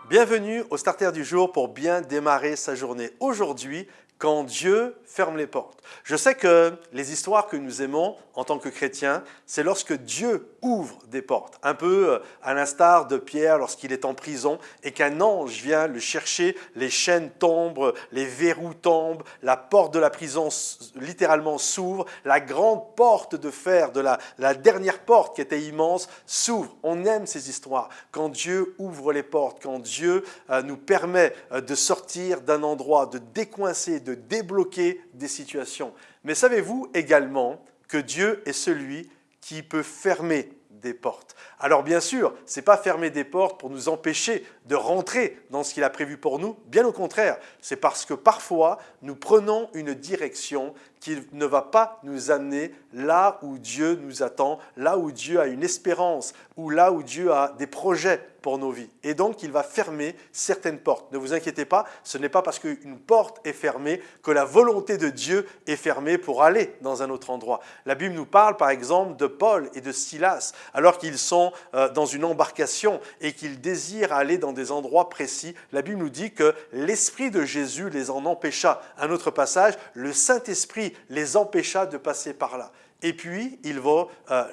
Bienvenue au Starter du jour pour bien démarrer sa journée. Aujourd'hui, quand Dieu ferme les portes. Je sais que les histoires que nous aimons en tant que chrétiens, c'est lorsque Dieu ouvre des portes. Un peu à l'instar de Pierre lorsqu'il est en prison et qu'un ange vient le chercher, les chaînes tombent, les verrous tombent, la porte de la prison littéralement s'ouvre, la grande porte de fer de la dernière porte qui était immense s'ouvre. On aime ces histoires. Quand Dieu ouvre les portes, quand Dieu nous permet de sortir d'un endroit, de décoincer, de débloquer des situations. Mais savez-vous également que Dieu est celui qui peut fermer des portes. Alors bien sûr, ce n'est pas fermer des portes pour nous empêcher de rentrer dans ce qu'il a prévu pour nous. Bien au contraire, c'est parce que parfois, nous prenons une direction qui ne va pas nous amener là où Dieu nous attend, là où Dieu a une espérance, ou là où Dieu a des projets pour nos vies. Et donc, il va fermer certaines portes. Ne vous inquiétez pas, ce n'est pas parce qu'une porte est fermée que la volonté de Dieu est fermée pour aller dans un autre endroit. La Bible nous parle par exemple de Paul et de Silas, alors qu'ils sont dans une embarcation et qu'ils désirent aller dans des endroits précis. La Bible nous dit que l'Esprit de Jésus les en empêcha. Un autre passage, le Saint-Esprit les empêcha de passer par là. Et puis,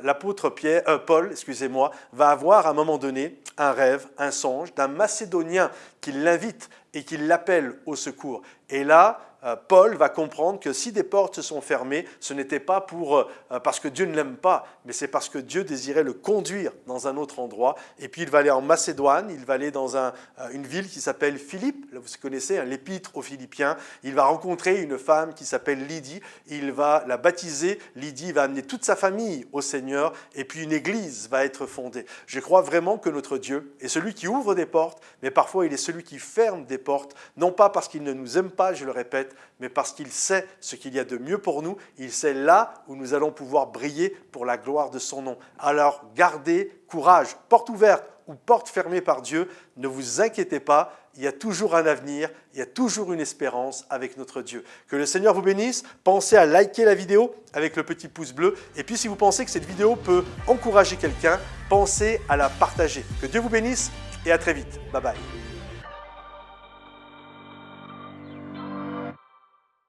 l'apôtre Paul, va avoir à un moment donné un rêve, un songe d'un Macédonien qui l'invite et qui l'appelle au secours. Et là, Paul va comprendre que si des portes se sont fermées, ce n'était pas parce que Dieu ne l'aime pas, mais c'est parce que Dieu désirait le conduire dans un autre endroit. Et puis il va aller en Macédoine, il va aller dans une ville qui s'appelle Philippe, là, vous connaissez, l'épître aux Philippiens. Il va rencontrer une femme qui s'appelle Lydie, il va la baptiser, Lydie va amener toute sa famille au Seigneur, et puis une église va être fondée. Je crois vraiment que notre Dieu est celui qui ouvre des portes, mais parfois il est celui qui ferme des portes, non pas parce qu'il ne nous aime pas, je le répète, mais parce qu'il sait ce qu'il y a de mieux pour nous, il sait là où nous allons pouvoir briller pour la gloire de son nom. Alors gardez courage, porte ouverte ou porte fermée par Dieu, ne vous inquiétez pas, il y a toujours un avenir, il y a toujours une espérance avec notre Dieu. Que le Seigneur vous bénisse, pensez à liker la vidéo avec le petit pouce bleu, et puis si vous pensez que cette vidéo peut encourager quelqu'un, pensez à la partager. Que Dieu vous bénisse et à très vite. Bye bye.